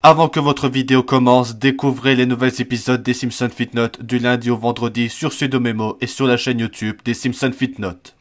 Avant que votre vidéo commence, découvrez les nouveaux épisodes des Simpsons FitNote du lundi au vendredi sur Sudomemo et sur la chaîne YouTube des Simpsons FitNote.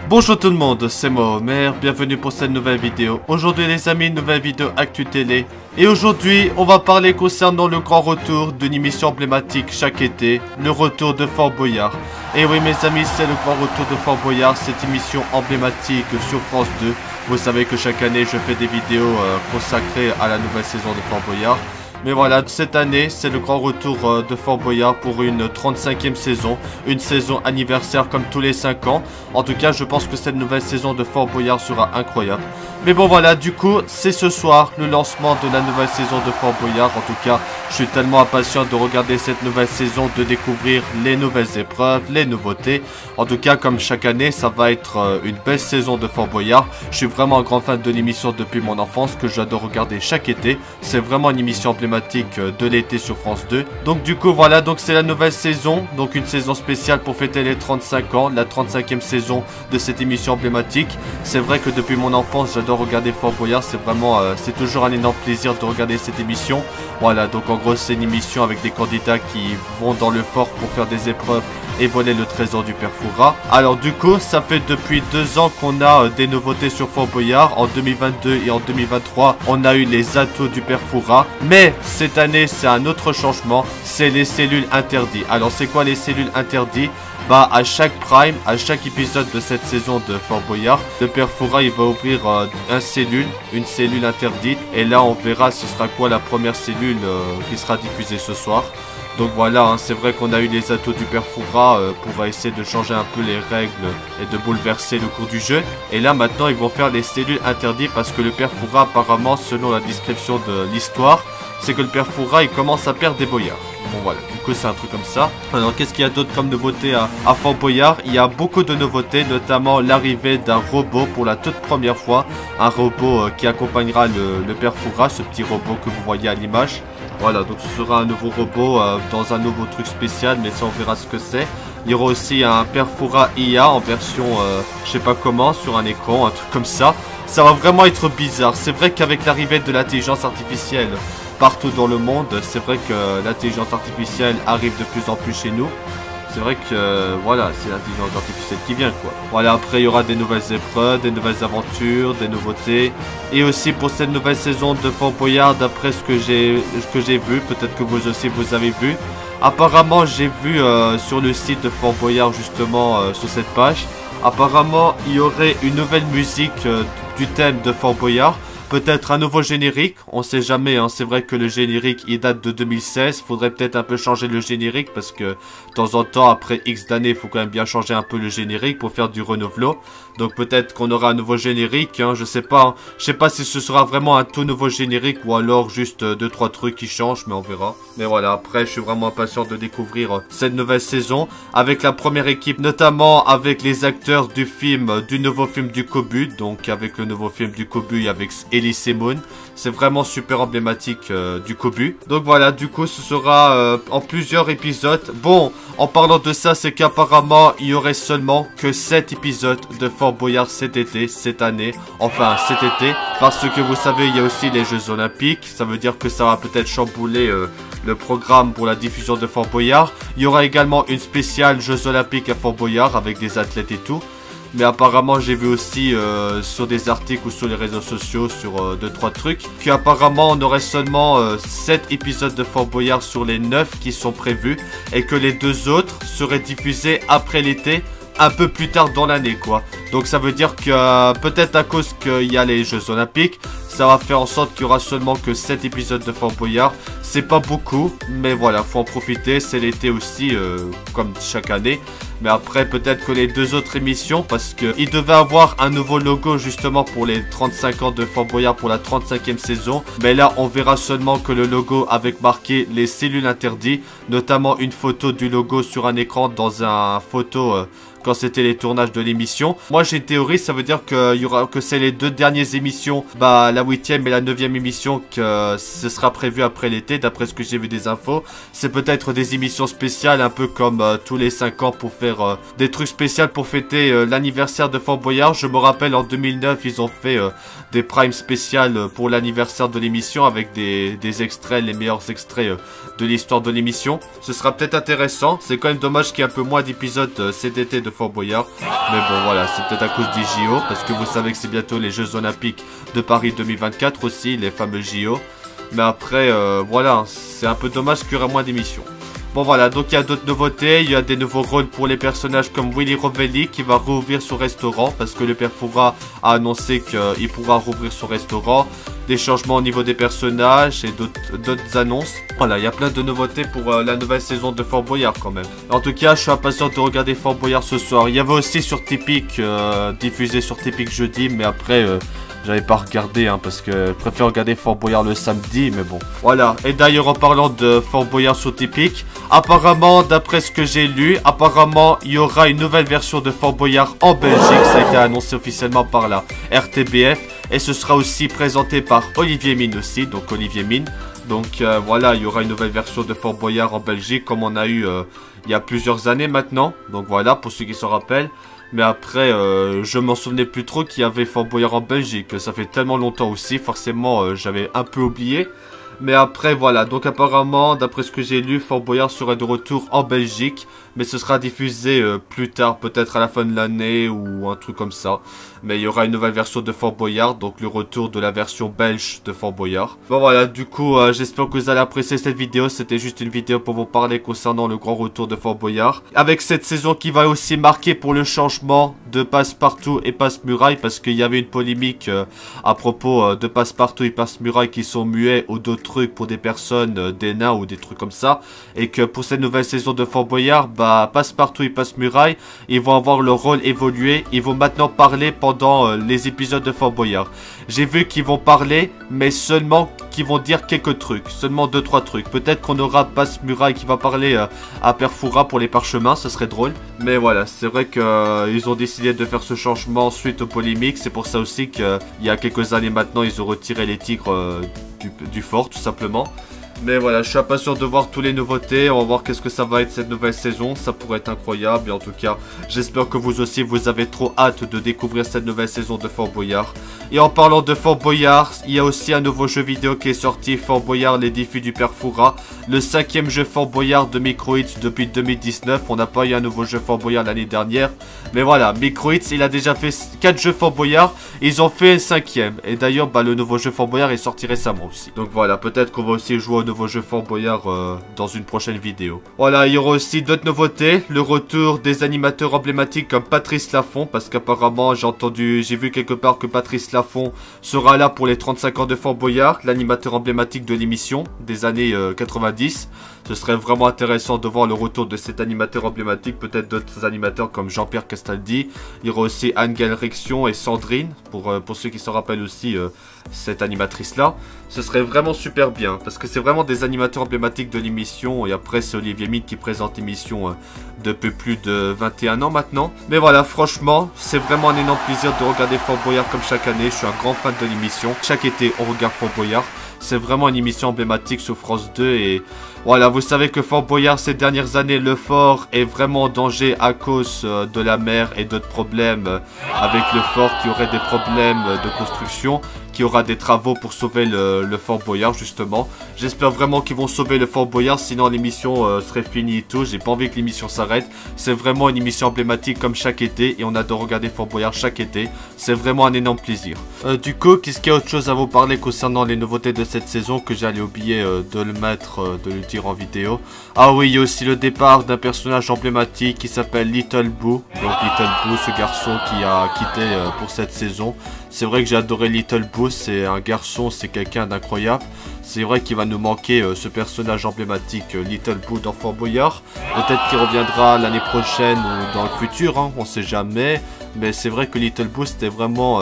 Bonjour tout le monde, c'est moi Homer, bienvenue pour cette nouvelle vidéo. Aujourd'hui les amis, une nouvelle vidéo Actu Télé. Et aujourd'hui, on va parler concernant le grand retour d'une émission emblématique chaque été, le retour de Fort Boyard. Et oui mes amis, c'est le grand retour de Fort Boyard, cette émission emblématique sur France 2. Vous savez que chaque année je fais des vidéos consacrées à la nouvelle saison de Fort Boyard. Mais voilà, cette année, c'est le grand retour de Fort Boyard pour une 35e saison. Une saison anniversaire comme tous les 5 ans. En tout cas, je pense que cette nouvelle saison de Fort Boyard sera incroyable. Mais bon voilà, du coup, c'est ce soir le lancement de la nouvelle saison de Fort Boyard. En tout cas, je suis tellement impatient de regarder cette nouvelle saison, de découvrir les nouvelles épreuves, les nouveautés. En tout cas, comme chaque année, ça va être une belle saison de Fort Boyard. Je suis vraiment un grand fan de l'émission depuis mon enfance, que j'adore regarder chaque été. C'est vraiment une émission emblématique de l'été sur France 2. Donc du coup voilà, donc c'est la nouvelle saison, donc une saison spéciale pour fêter les 35 ans, la 35e saison de cette émission emblématique. C'est vrai que depuis mon enfance j'adore regarder Fort Boyard, c'est vraiment c'est toujours un énorme plaisir de regarder cette émission. Voilà, donc en gros c'est une émission avec des candidats qui vont dans le fort pour faire des épreuves et voler le trésor du Père Fouras. Alors du coup, ça fait depuis 2 ans qu'on a des nouveautés sur Fort Boyard. En 2022 et en 2023, on a eu les atouts du Père Fouras. Mais cette année, c'est un autre changement, c'est les cellules interdites. Alors c'est quoi les cellules interdites? Bah à chaque prime, à chaque épisode de cette saison de Fort Boyard, le Père Fouras il va ouvrir une cellule interdite. Et là on verra ce sera quoi la première cellule qui sera diffusée ce soir. Donc voilà, hein, c'est vrai qu'on a eu les atouts du Père Fouras pour essayer de changer un peu les règles et de bouleverser le cours du jeu. Et là maintenant ils vont faire les cellules interdites parce que le Père Fouras apparemment, selon la description de l'histoire, c'est que le Père Fouras il commence à perdre des boyards. Bon voilà, du coup c'est un truc comme ça. Alors qu'est-ce qu'il y a d'autre comme nouveauté à Fort Boyard? Il y a beaucoup de nouveautés, notamment l'arrivée d'un robot pour la toute première fois. Un robot qui accompagnera le Père Fouras, ce petit robot que vous voyez à l'image. Voilà, donc ce sera un nouveau robot dans un nouveau truc spécial, mais ça on verra ce que c'est. Il y aura aussi un Père Fouras IA en version, je sais pas comment, sur un écran, un truc comme ça. Ça va vraiment être bizarre. C'est vrai qu'avec l'arrivée de l'intelligence artificielle partout dans le monde, c'est vrai que l'intelligence artificielle arrive de plus en plus chez nous. C'est vrai que, voilà, c'est l'intelligence artificielle qui vient, quoi. Voilà, après, il y aura des nouvelles épreuves, des nouvelles aventures, des nouveautés. Et aussi, pour cette nouvelle saison de Fort Boyard, d'après ce que j'ai vu, peut-être que vous aussi, vous avez vu. Apparemment, j'ai vu sur le site de Fort Boyard, justement, sur cette page. Apparemment, il y aurait une nouvelle musique du thème de Fort Boyard. Peut-être un nouveau générique, on sait jamais, hein. C'est vrai que le générique il date de 2016, faudrait peut-être un peu changer le générique parce que de temps en temps après X d'années il faut quand même bien changer un peu le générique pour faire du renouveau. Donc peut-être qu'on aura un nouveau générique, hein. Je sais pas si ce sera vraiment un tout nouveau générique ou alors juste 2-3 trucs qui changent, mais on verra. Mais voilà, après je suis vraiment impatient de découvrir cette nouvelle saison avec la première équipe, notamment avec les acteurs du nouveau film du Cobu, donc avec le nouveau film du Cobu avec Elise Moon. C'est vraiment super emblématique du Cobu. Donc voilà, du coup ce sera en plusieurs épisodes. Bon, en parlant de ça, c'est qu'apparemment il y aurait seulement que 7 épisodes de Fort Boyard cet été, cette année. Enfin cet été, parce que vous savez il y a aussi les Jeux Olympiques. Ça veut dire que ça va peut-être chambouler le programme pour la diffusion de Fort Boyard. Il y aura également une spéciale Jeux Olympiques à Fort Boyard avec des athlètes et tout. Mais apparemment j'ai vu aussi sur des articles ou sur les réseaux sociaux sur 2-3 trucs qu'apparemment on aurait seulement 7 épisodes de Fort Boyard sur les 9 qui sont prévus et que les 2 autres seraient diffusés après l'été un peu plus tard dans l'année quoi. Donc ça veut dire que peut-être à cause qu'il y a les Jeux Olympiques, ça va faire en sorte qu'il y aura seulement que 7 épisodes de Fort Boyard. C'est pas beaucoup, mais voilà, faut en profiter, c'est l'été aussi, comme chaque année. Mais après, peut-être que les 2 autres émissions, parce qu'il devait avoir un nouveau logo justement pour les 35 ans de Fort Boyard pour la 35e saison. Mais là, on verra seulement que le logo avec marqué les cellules interdites, notamment une photo du logo sur un écran dans un photo quand c'était les tournages de l'émission. Moi j'ai une théorie, ça veut dire que c'est les 2 dernières émissions, bah la 8e et la 9e émission, que ce sera prévu après l'été, d'après ce que j'ai vu des infos. C'est peut-être des émissions spéciales, un peu comme tous les 5 ans pour faire des trucs spéciaux pour fêter l'anniversaire de Fort Boyard. Je me rappelle en 2009 ils ont fait des primes spéciales pour l'anniversaire de l'émission avec des extraits, les meilleurs extraits de l'histoire de l'émission. Ce sera peut-être intéressant, c'est quand même dommage qu'il y ait un peu moins d'épisodes cet été de Fort Boyard. Mais bon voilà, c'est peut-être à cause des JO, parce que vous savez que c'est bientôt les Jeux Olympiques de Paris 2024 aussi, les fameux JO. Mais après, voilà, c'est un peu dommage qu'il y aura moins d'émissions. Bon voilà, donc il y a d'autres nouveautés, il y a des nouveaux rôles pour les personnages comme Willy Rovelli qui va rouvrir son restaurant parce que le père Fouras a annoncé qu'il pourra rouvrir son restaurant. Des changements au niveau des personnages et d'autres annonces. Voilà, il y a plein de nouveautés pour la nouvelle saison de Fort Boyard quand même. En tout cas, je suis impatient de regarder Fort Boyard ce soir. Il y avait aussi sur Tipeee, diffusé sur Tipeee jeudi, mais après... j'avais pas regardé parce que je préfère regarder Fort Boyard le samedi, mais bon. Voilà, et d'ailleurs en parlant de Fort Boyard sur Tipeee, apparemment, d'après ce que j'ai lu, apparemment il y aura une nouvelle version de Fort Boyard en Belgique. Ça a été annoncé officiellement par la RTBF. Et ce sera aussi présenté par Olivier Mine aussi, donc Olivier Mine. Donc voilà, il y aura une nouvelle version de Fort Boyard en Belgique comme on a eu il y a plusieurs années maintenant. Donc voilà, pour ceux qui s'en rappellent. Mais après, je m'en souvenais plus trop qu'il y avait Fort Boyard en Belgique. Ça fait tellement longtemps aussi, forcément, j'avais un peu oublié. Mais après, voilà. Donc apparemment, d'après ce que j'ai lu, Fort Boyard sera de retour en Belgique. Mais ce sera diffusé plus tard, peut-être à la fin de l'année ou un truc comme ça. Mais il y aura une nouvelle version de Fort Boyard, donc le retour de la version belge de Fort Boyard. Bon voilà, du coup, j'espère que vous allez apprécier cette vidéo. C'était juste une vidéo pour vous parler concernant le grand retour de Fort Boyard. Avec cette saison qui va aussi marquer pour le changement de Passepartout et Passe-Muraille. Parce qu'il y avait une polémique à propos de Passepartout et Passe-Muraille qui sont muets ou d'autres trucs pour des personnes, des nains ou des trucs comme ça. Et que pour cette nouvelle saison de Fort Boyard, bah Passepartout et Passe-Muraille, ils vont avoir leur rôle évolué. Ils vont maintenant parler pendant les épisodes de Fort Boyard. J'ai vu qu'ils vont parler, mais seulement qu'ils vont dire quelques trucs. Seulement 2-3 trucs. Peut-être qu'on aura Passe-Muraille qui va parler à Père Fouras pour les parchemins, ce serait drôle. Mais voilà, c'est vrai qu'ils ont décidé de faire ce changement suite aux polémiques. C'est pour ça aussi qu'il y a quelques années maintenant, ils ont retiré les tigres du fort, tout simplement. Mais voilà, je suis impatient de voir toutes les nouveautés. On va voir qu'est-ce que ça va être cette nouvelle saison. Ça pourrait être incroyable. Et en tout cas, j'espère que vous aussi, vous avez trop hâte de découvrir cette nouvelle saison de Fort Boyard. Et en parlant de Fort Boyard, il y a aussi un nouveau jeu vidéo qui est sorti. Fort Boyard, les défis du père Fouras. Le 5e jeu Fort Boyard de Microhits depuis 2019. On n'a pas eu un nouveau jeu Fort Boyard l'année dernière. Mais voilà, Microhits, il a déjà fait 4 jeux Fort Boyard. Ils ont fait un 5e. Et d'ailleurs, bah, le nouveau jeu Fort Boyard est sorti récemment aussi. Donc voilà, peut-être qu'on va aussi jouer au nouveau jeu Fort Boyard dans une prochaine vidéo. Voilà, il y aura aussi d'autres nouveautés. Le retour des animateurs emblématiques comme Patrice Laffont, parce qu'apparemment j'ai vu quelque part que Patrice Laffont sera là pour les 35 ans de Fort Boyard, l'animateur emblématique de l'émission des années 90. Ce serait vraiment intéressant de voir le retour de cet animateur emblématique, peut-être d'autres animateurs comme Jean-Pierre Castaldi. Il y aura aussi Anne-Gaëlle Rexion et Sandrine, pour ceux qui se rappellent aussi cette animatrice-là. Ce serait vraiment super bien, parce que c'est vraiment des animateurs emblématiques de l'émission. Et après, c'est Olivier Mine qui présente l'émission depuis plus de 21 ans maintenant. Mais voilà, franchement, c'est vraiment un énorme plaisir de regarder Fort Boyard comme chaque année. Je suis un grand fan de l'émission. Chaque été, on regarde Fort Boyard. C'est vraiment une émission emblématique sur France 2 et voilà, vous savez que Fort Boyard ces dernières années, le fort est vraiment en danger à cause de la mer et d'autres problèmes avec le fort qui aurait des problèmes de construction, qui aura des travaux pour sauver le Fort Boyard justement. J'espère vraiment qu'ils vont sauver le Fort Boyard, sinon l'émission serait finie et tout. J'ai pas envie que l'émission s'arrête. C'est vraiment une émission emblématique comme chaque été et on adore regarder Fort Boyard chaque été. C'est vraiment un énorme plaisir. Du coup, qu'est-ce qu'il y a autre chose à vous parler concernant les nouveautés de cette saison que j'allais oublier de le mettre, de le dire en vidéo. Ah oui, il y a aussi le départ d'un personnage emblématique qui s'appelle Little Boo. Donc Little Boo, ce garçon qui a quitté pour cette saison. C'est vrai que j'ai adoré Little Boo, c'est un garçon, c'est quelqu'un d'incroyable. C'est vrai qu'il va nous manquer ce personnage emblématique Little Boo dans Fort Boyard. Peut-être qu'il reviendra l'année prochaine ou dans le futur, hein, on sait jamais. Mais c'est vrai que Little Boo c'était vraiment,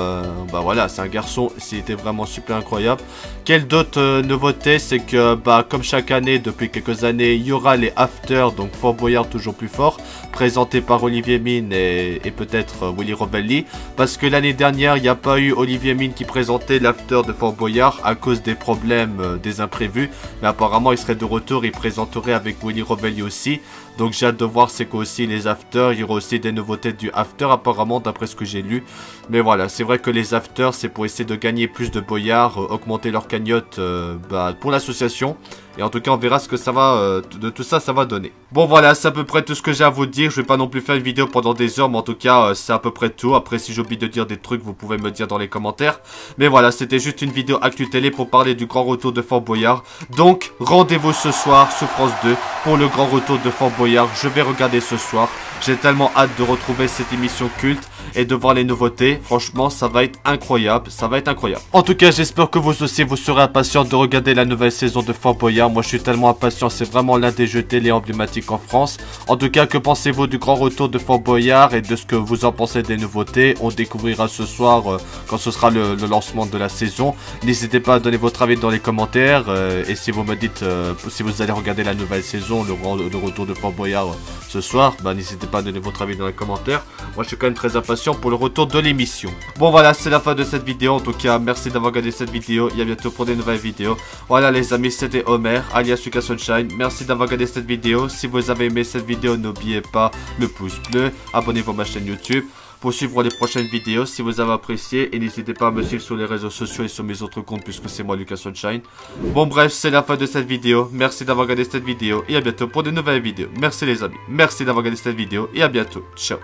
bah voilà, c'est un garçon, c'était vraiment super incroyable. Quelle d'autres nouveautés, c'est que bah comme chaque année depuis quelques années, il y aura les afters, donc Fort Boyard toujours plus fort, présenté par Olivier Mine et peut-être Willy Rovelli. Parce que l'année dernière, il n'y a pas eu Olivier Mine qui présentait l'after de Fort Boyard à cause des problèmes, des imprévus. Mais apparemment, il serait de retour, il présenterait avec Willy Rovelli aussi. Donc j'ai hâte de voir c'est quoi aussi les afters. Il y aura aussi des nouveautés du after apparemment d'après ce que j'ai lu. Mais voilà, c'est vrai que les afters c'est pour essayer de gagner plus de boyards, augmenter leur cagnotte pour l'association. Et en tout cas on verra ce que ça va, de tout ça, ça va donner. Bon voilà, c'est à peu près tout ce que j'ai à vous dire. Je vais pas non plus faire une vidéo pendant des heures, mais en tout cas c'est à peu près tout. Après si j'oublie de dire des trucs, vous pouvez me dire dans les commentaires. Mais voilà, c'était juste une vidéo Actu Télé pour parler du grand retour de Fort Boyard. Donc rendez-vous ce soir sur France 2 pour le grand retour de Fort Boyard. Je vais regarder ce soir. J'ai tellement hâte de retrouver cette émission culte et de voir les nouveautés. Franchement, ça va être incroyable. Ça va être incroyable. En tout cas, j'espère que vous aussi, vous serez impatients de regarder la nouvelle saison de Fort Boyard. Moi, je suis tellement impatient. C'est vraiment l'un des jeux télé emblématiques en France. En tout cas, que pensez-vous du grand retour de Fort Boyard et de ce que vous en pensez des nouveautés? On découvrira ce soir quand ce sera le lancement de la saison. N'hésitez pas à donner votre avis dans les commentaires. Et si vous me dites si vous allez regarder la nouvelle saison, le retour de Fort Boyard ce soir, bah n'hésitez pas à donner votre avis dans les commentaires. Moi, je suis quand même très impatient pour le retour de l'émission. Bon voilà, c'est la fin de cette vidéo. En tout cas, merci d'avoir regardé cette vidéo. Et à bientôt pour des nouvelles vidéos. Voilà les amis, c'était Homer, alias Lucas Sunshine. Merci d'avoir regardé cette vidéo. Si vous avez aimé cette vidéo, n'oubliez pas le pouce bleu. Abonnez-vous à ma chaîne YouTube pour suivre les prochaines vidéos si vous avez apprécié. Et n'hésitez pas à me suivre sur les réseaux sociaux et sur mes autres comptes puisque c'est moi Lucas Sunshine. Bon bref, c'est la fin de cette vidéo. Merci d'avoir regardé cette vidéo et à bientôt pour de nouvelles vidéos. Merci les amis. Merci d'avoir regardé cette vidéo et à bientôt. Ciao.